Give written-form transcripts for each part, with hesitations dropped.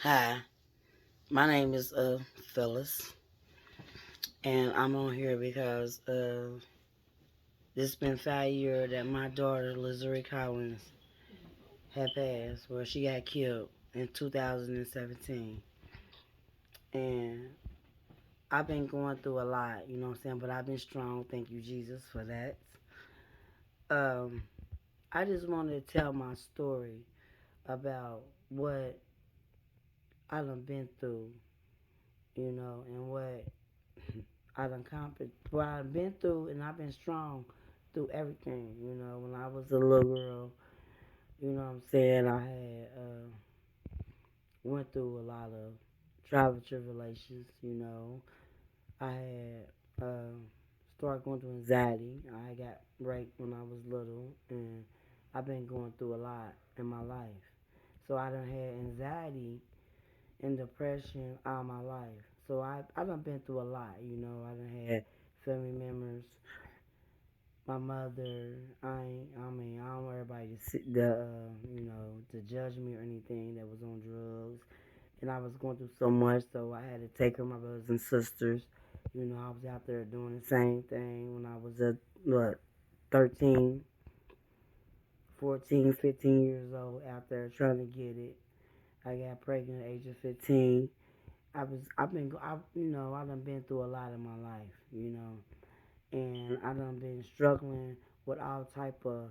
Hi, my name is Phyllis, and I'm on here because it's been 5 years that my daughter Lizzie Collins had passed, where she got killed in 2017, and I've been going through a lot, you know what I'm saying? But I've been strong. Thank you, Jesus, for that. Um, I just wanted to tell my story about what I done been through, and what I done accomplished, what I've been through, and I've been strong through everything. When I was a little girl, you know what I'm saying, I had went through a lot of trial tribulations. I had started going through anxiety. I got raped when I was little, and I've been going through a lot in my life. So I done had anxiety and depression all my life. So I done been through a lot. I done had family members, my mother. I don't want everybody to to judge me or anything that was on drugs. And I was going through so much, so I had to take care of my brothers and sisters. I was out there doing the same thing when I was at, what, 13, 14, 15 years old, out there trying to get it. I got pregnant at the age of 15. I done been through a lot in my life, and I done been struggling with all type of,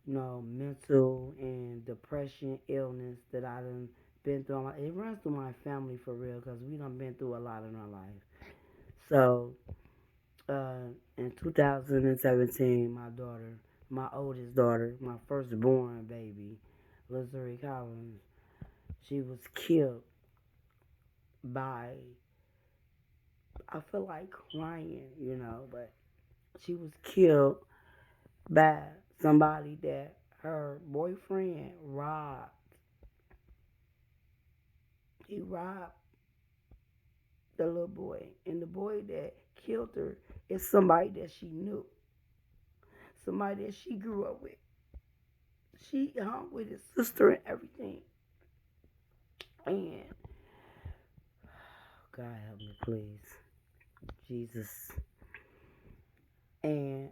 mental and depression, illness that I done been through. It runs through my family for real, because we done been through a lot in our life. So, in 2017, my daughter, my oldest daughter, my firstborn baby, Lizzie Collins, she was killed by, I feel like crying, but she was killed by somebody that her boyfriend robbed. He robbed the little boy, and the boy that killed her is somebody that she knew, somebody that she grew up with. She hung with his sister and everything. And God help me, please, Jesus. And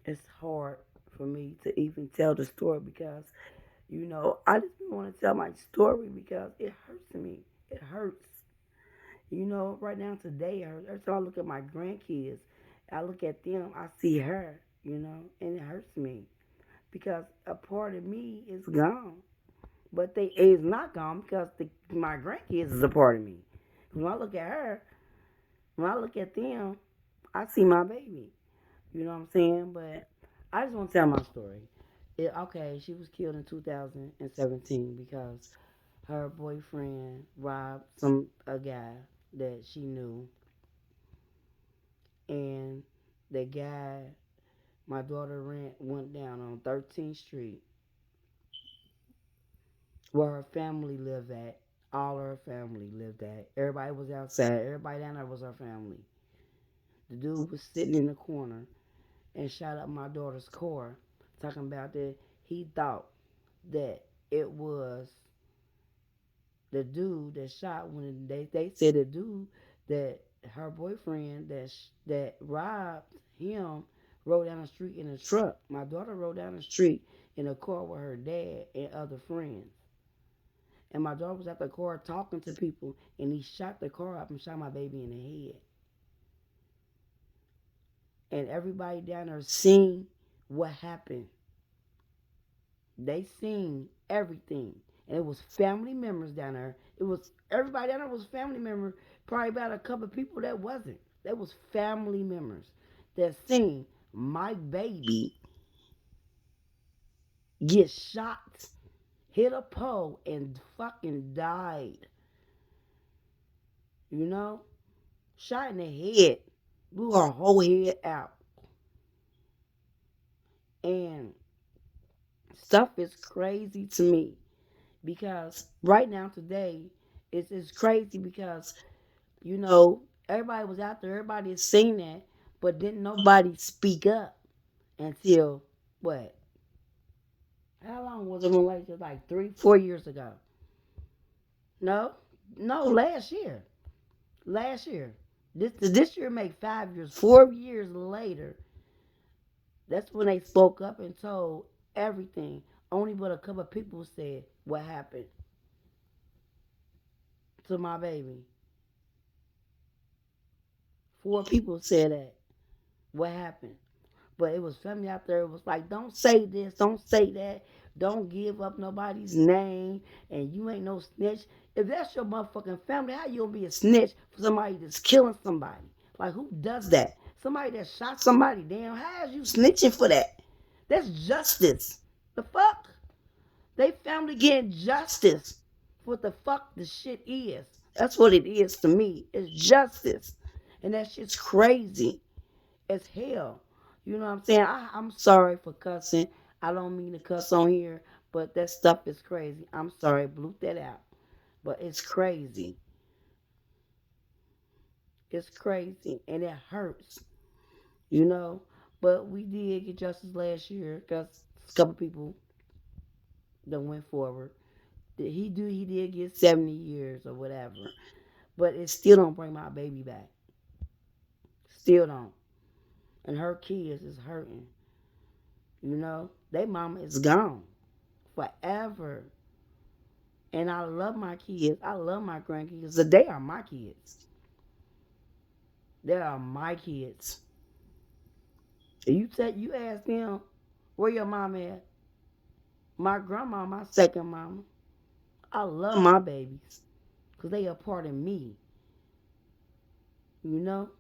it's hard for me to even tell the story, because I just want to tell my story because it hurts me. It hurts. Right now today, every time I look at my grandkids, I look at them, I see her, and it hurts me because a part of me is gone, but they is not gone because my grandkids is a part of me. When I look at her, when I look at them, I see my baby. You know what I'm saying? But I just want to tell my story. Okay, she was killed in 2017 because her boyfriend robbed a guy that she knew, and the guy, my daughter went down on 13th Street, where her family lived at. All her family lived at. Everybody was outside. Everybody down there was her family. The dude was sitting in the corner and shot up my daughter's car, talking about that he thought that it was the dude that shot, when they said the dude that her boyfriend that robbed him rode down the street in a truck. My daughter rode down the street in a car with her dad and other friends. And my daughter was at the car talking to people, and he shot the car up and shot my baby in the head. And everybody down there seen what happened. They seen everything. And it was family members down there. It was everybody down there was family members. Probably about a couple of people that wasn't. That was family members that seen my baby get shot, hit a pole, and fucking died. You know? Shot in the head. Blew her whole head out. And stuff is crazy to me, because right now today it's crazy because everybody was out there, everybody had seen that, but didn't nobody speak up until what? How long mama was in a relationship like 3, 4 years ago. No, no, last year. Last year. This year make 5 years. 4 years later, that's when they spoke up and told everything. Only but a couple of people said what happened to my baby. 4 people said that. What happened? But it was family out there. It was like, don't say this, don't say that, don't give up nobody's name, and you ain't no snitch. If that's your motherfucking family, how you gonna be a snitch for somebody that's killing somebody? Like, who does that? Somebody that shot somebody. Damn, how is you snitching for that? That's justice. The fuck? They family getting justice for what the fuck the shit is. That's what it is to me. It's justice. And that shit's crazy as hell. You know what I'm saying? I'm sorry for cussing. I don't mean to cuss on here, but that stuff is crazy. I'm sorry, blew that out. But it's crazy. It's crazy. And it hurts, you know? But we did get justice last year because a couple people that went forward. He did get 70 years or whatever. But it still don't bring my baby back. Still don't. And her kids is hurting. You know? They mama is gone. Forever. And I love my kids. I love my grandkids. They are my kids. They are my kids. You ask them where your mom at? My grandma, my second mama. I love my babies. Because they are part of me. You know?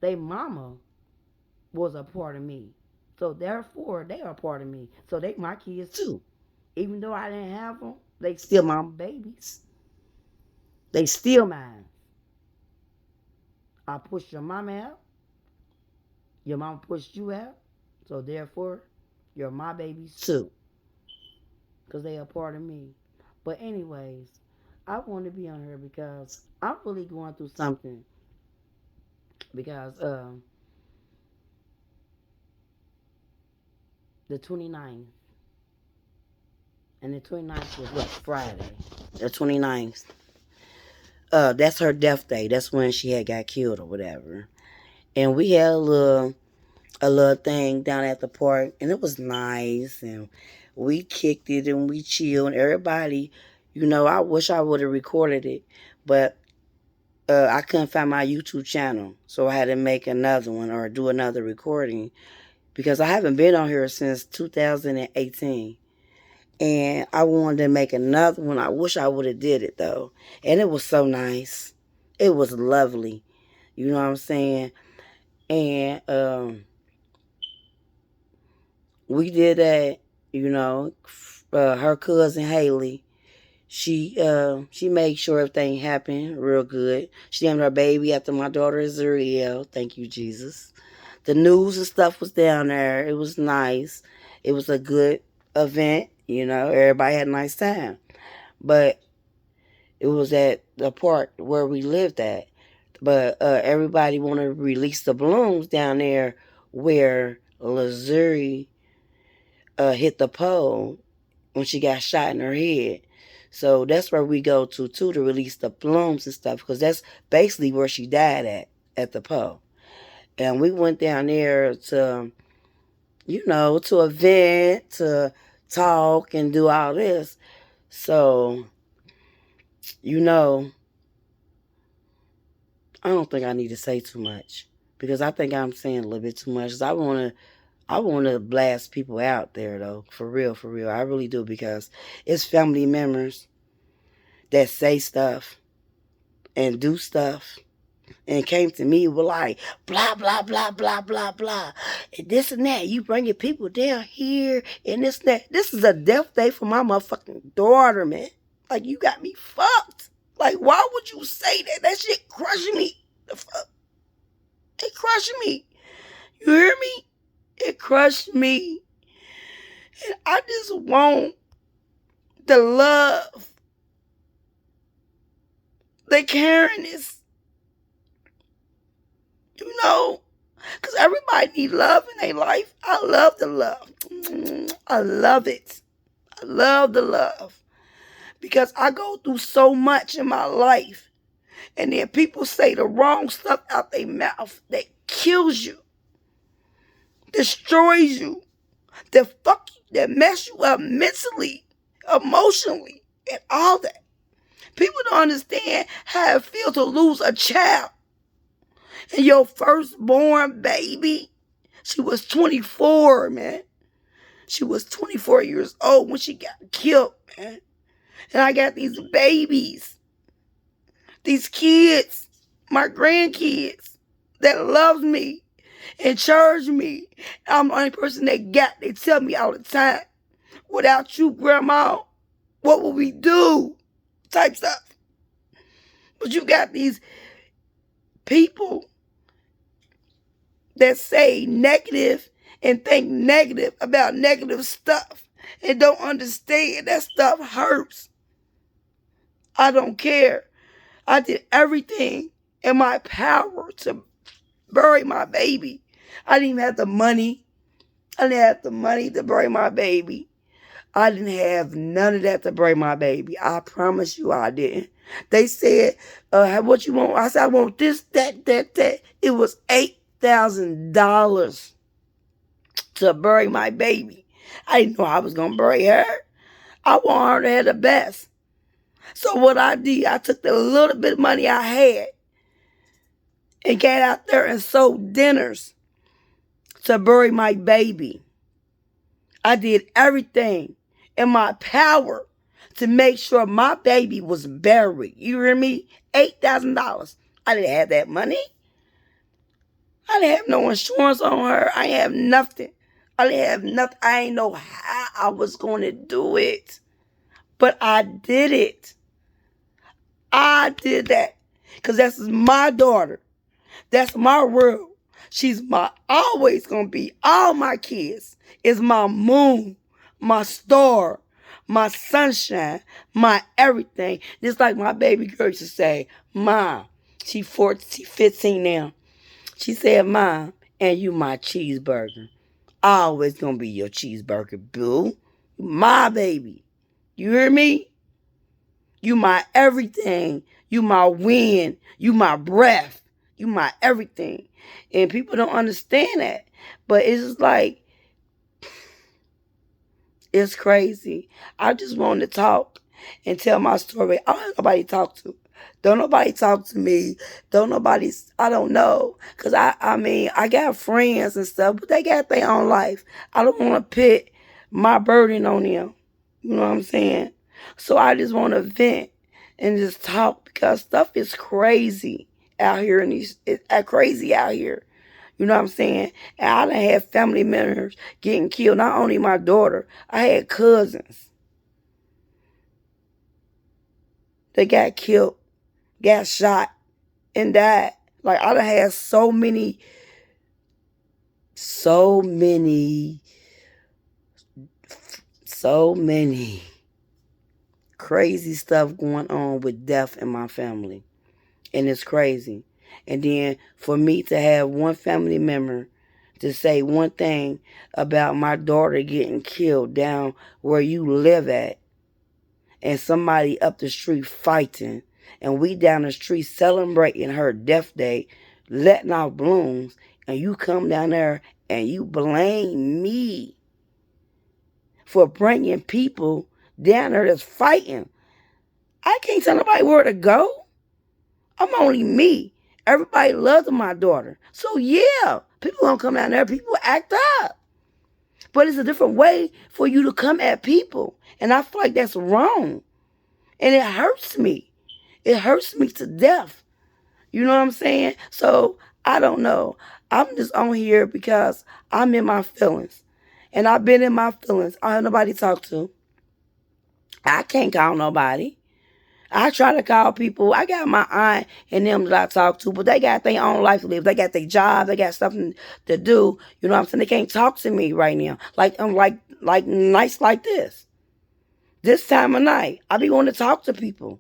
They mama was a part of me. So therefore, they are part of me. So they my kids too. Even though I didn't have them, they still my babies. They still mine. I pushed your mama out. Your mama pushed you out. So therefore, you're my babies too. Because they are part of me. But anyways, I want to be on here because I'm really going through something. Because the 29th. And the 29th was what? Friday. The 29th. That's her death day. That's when she had got killed or whatever. And we had a little thing down at the park, and it was nice, and we kicked it and we chilled. Everybody, I wish I would have recorded it, but I couldn't find my YouTube channel, so I had to make another one or do another recording because I haven't been on here since 2018. And I wanted to make another one. I wish I would have did it though. And it was so nice. It was lovely. You know what I'm saying? And we did that, her cousin Haley, she made sure everything happened real good. She named her baby after my daughter Zuriel. Thank you, Jesus. The news and stuff was down there. It was nice. It was a good event. Everybody had a nice time. But it was at the park where we lived at. But everybody want to release the balloons down there where Lazuri hit the pole when she got shot in her head. So that's where we go to release the balloons and stuff because that's basically where she died at the pole. And we went down there to vent, to talk and do all this. So, I don't think I need to say too much because I think I'm saying a little bit too much. I want to blast people out there though, for real, for real. I really do because it's family members that say stuff and do stuff and came to me with like blah blah blah blah blah blah and this and that. You bringing people down here and this and that. This is a death day for my motherfucking daughter, man. Like you got me fucked. Like why would you say that? That shit crushing me. The fuck? It crushing me. You hear me? It crushed me. And I just want the love, the caringness. Because everybody need love in their life. I love the love. I love it. I love the love. Because I go through so much in my life. And then people say the wrong stuff out their mouth that kills you, destroys you, that mess you up mentally, emotionally, and all that. People don't understand how it feels to lose a child. And your firstborn baby, she was 24, man. She was 24 years old when she got killed, man. And I got these babies, these kids, my grandkids that loves me and cherish me. I'm the only person they tell me all the time, without you, Grandma, what will we do? Type stuff. But you got these people that say negative and think negative about negative stuff and don't understand that stuff hurts. I don't care. I did everything in my power to bury my baby. I didn't even have the money. I didn't have the money to bury my baby. I didn't have none of that to bury my baby. I promise you I didn't. They said, what you want? I said, I want this, that. It was $8,000 to bury my baby. I didn't know I was going to bury her. I want her to have the best. So what I did, I took the little bit of money I had and got out there and sold dinners to bury my baby. I did everything in my power to make sure my baby was buried. You hear me? $8,000. I didn't have that money. I didn't have no insurance on her. I didn't have nothing. I didn't have nothing. I didn't know how I was going to do it. But I did it. I did that. Because that's my daughter. That's my world. She's always going to be, all my kids is my moon, my star, my sunshine, my everything. Just like my baby girl used to say, Mom, she 15 now. She said, Mom, and you my cheeseburger. Always going to be your cheeseburger, boo. My baby. You hear me? You my everything. You my wind. You my breath. You my everything. And people don't understand that. But it's just like, it's crazy. I just want to talk and tell my story. I don't have nobody to talk to. Don't nobody talk to me. I don't know. Because I got friends and stuff, but they got their own life. I don't want to put my burden on them. You know what I'm saying? So I just want to vent and just talk because stuff is crazy out here it's crazy out here. You know what I'm saying? And I done had family members getting killed. Not only my daughter, I had cousins that got killed, got shot, and died. Like, I done had so many crazy stuff going on with death in my family. And it's crazy. And then for me to have one family member to say one thing about my daughter getting killed down where you live at, and somebody up the street fighting, and we down the street celebrating her death day, letting out balloons, and you come down there and you blame me for bringing people down there that's fighting. I can't tell nobody where to go. I'm only me. Everybody loves my daughter. So yeah, people gonna come down there, people act up. But it's a different way for you to come at people. And I feel like that's wrong. And it hurts me. It hurts me to death. You know what I'm saying? So I don't know. I'm just on here because I'm in my feelings. And I've been in my feelings. I don't have nobody to talk to. I can't call nobody. I try to call people. I got my aunt and them that I talk to, but they got their own life to live. They got their job. They got something to do. You know what I'm saying? They can't talk to me right now. Like I'm like nights like this. This time of night, I be wanting to talk to people.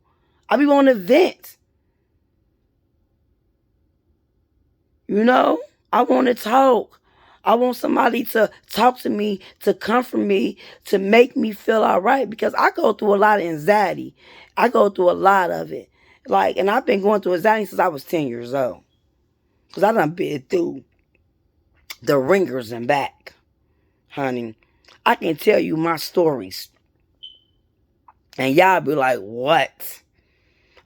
I be wanting to vent. You know? I want to talk. I want somebody to talk to me, to comfort me, to make me feel all right because I go through a lot of anxiety. I go through a lot of it. Like, and I've been going through anxiety since I was 10 years old. Because I done been through the ringers and back, honey. I can tell you my stories. And y'all be like, what?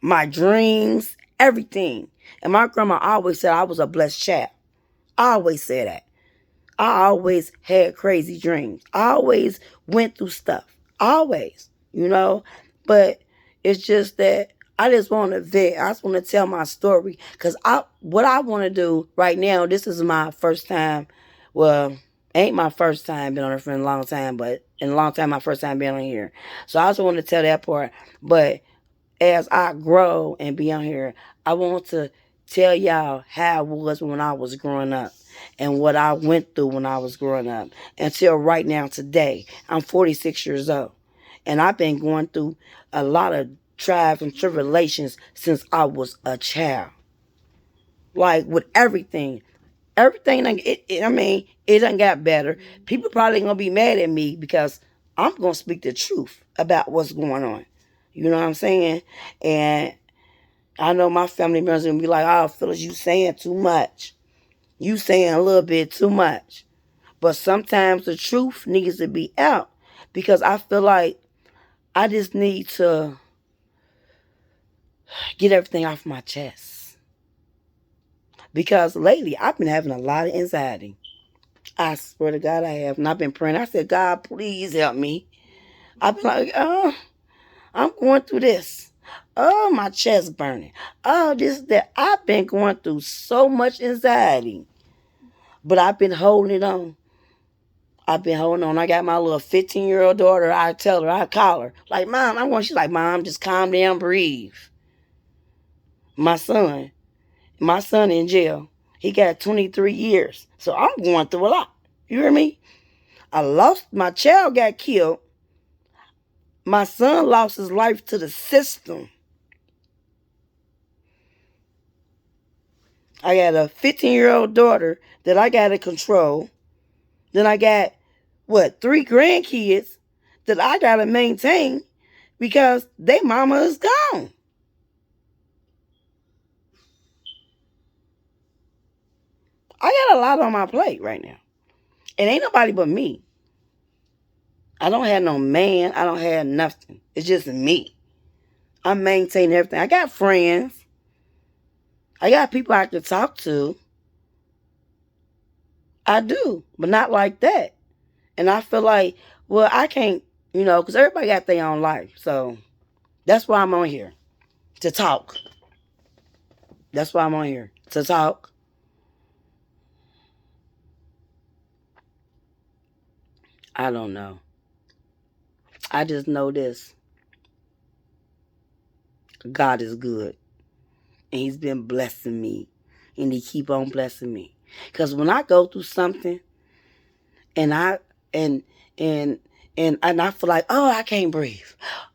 My dreams, everything. And my grandma always said I was a blessed child. I always said that. I always had crazy dreams. I always went through stuff. Always, you know. But it's just that I just want to vent. I just want to tell my story. Because what I want to do right now, this is my first time. Well, ain't my first time been on here for a long time. But in a long time, my first time being on here. So I just want to tell that part. But as I grow and be on here, I want to tell y'all how it was when I was growing up and what I went through when I was growing up until right now today. I'm 46 years old and I've been going through a lot of trials and tribulations since I was a child. Like with everything. Everything, it done got better. People probably gonna be mad at me because I'm gonna speak the truth about what's going on. You know what I'm saying? And I know my family members gonna be like, oh, Phyllis, you saying too much. You saying a little bit too much. But sometimes the truth needs to be out because I feel like I just need to get everything off my chest. Because lately I've been having a lot of anxiety. I swear to God I have. And I've been praying. I said, God, please help me. I've been like, oh, I'm going through this. Oh, my chest burning. Oh, this, that. I've been going through so much anxiety. But I've been holding on. I've been holding on. I got my little 15-year-old daughter. I tell her, I call her. Like, Mom, I'm going. She's like, Mom, just calm down, breathe. My son in jail. He got 23 years. So I'm going through a lot. You hear me? My child got killed. My son lost his life to the system. I got a 15-year-old daughter that I got to control. Then I got, 3 grandkids that I got to maintain because their mama is gone. I got a lot on my plate right now. And ain't nobody but me. I don't have no man. I don't have nothing. It's just me. I'm maintaining everything. I got friends. I got people I can talk to. I do, but not like that. And I feel like, I can't, because everybody got their own life. So that's why I'm on here, to talk. That's why I'm on here, to talk. I don't know. I just know this. God is good. And he's been blessing me. And he keep on blessing me. Because when I go through something and I feel like, oh, I can't breathe.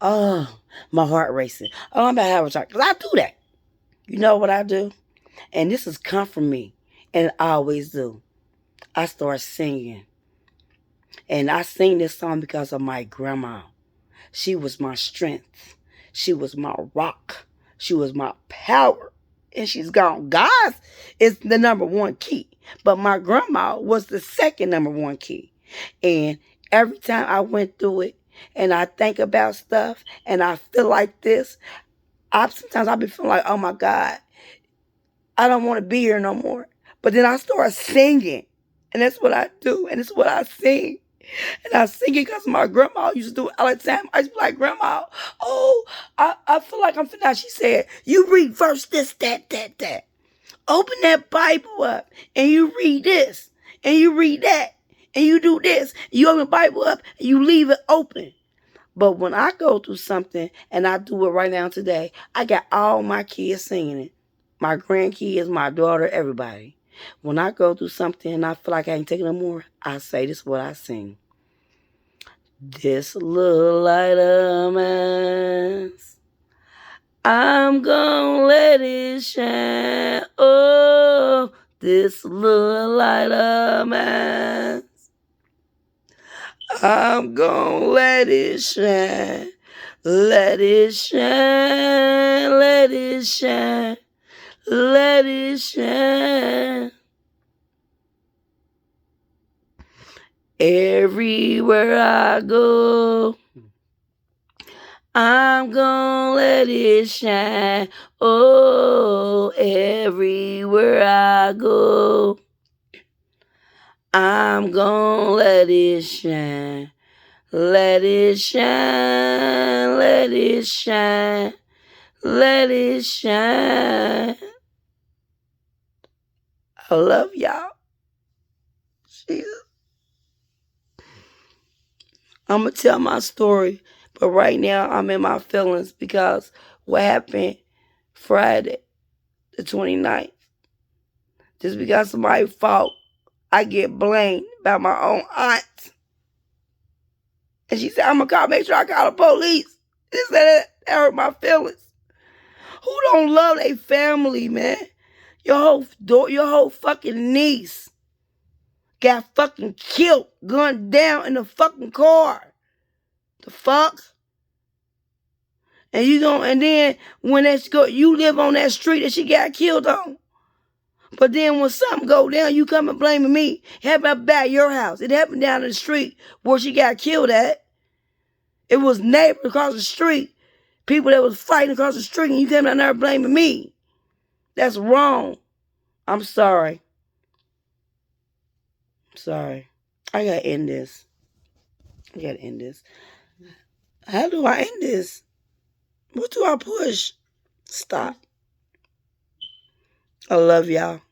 Oh, my heart racing. Oh, I'm about to have a attack. Because I do that. You know what I do? And this has come from me. And I always do. I start singing. And I sing this song because of my grandma. She was my strength. She was my rock. She was my power. And she's gone. God's is the number one key. But my grandma was the second number one key. And every time I went through it and I think about stuff and I feel like this, sometimes I've been feeling like, oh my God, I don't want to be here no more. But then I start singing. And that's what I do. And it's what I sing. And I sing it because my grandma used to do it all the time. I used to be like, Grandma, oh, I feel like I'm finna. She said, you read verse this, that. Open that Bible up and you read this and you read that and you do this. You open the Bible up and you leave it open. But when I go through something and I do it right now today, I got all my kids singing it. My grandkids, my daughter, everybody. When I go through something and I feel like I ain't taking no more, I say this is what I sing. This little light of mine, I'm gonna let it shine. Oh, This little light of mine, I'm gonna let it shine. Let it shine, let it shine, let it shine. Everywhere I go, I'm gonna let it shine. Oh, everywhere I go, I'm gonna let it shine. Let it shine, let it shine, let it shine. I love y'all. Jesus. I'm going to tell my story, but right now I'm in my feelings because what happened Friday, the 29th, just because somebody fought, I get blamed by my own aunt. And she said, I'm going to make sure I call the police. This that hurt my feelings. Who don't love their family, man? Your whole fucking niece got fucking killed, gunned down in the fucking car. The fuck? And then when you live on that street that she got killed on. But then when something go down, you come and blaming me. It happened up by your house. It happened down the street where she got killed at. It was neighbors across the street. People that was fighting across the street, and you came down there blaming me. That's wrong. I'm sorry. Sorry. I gotta end this. How do I end this? What do I push? Stop. I love y'all.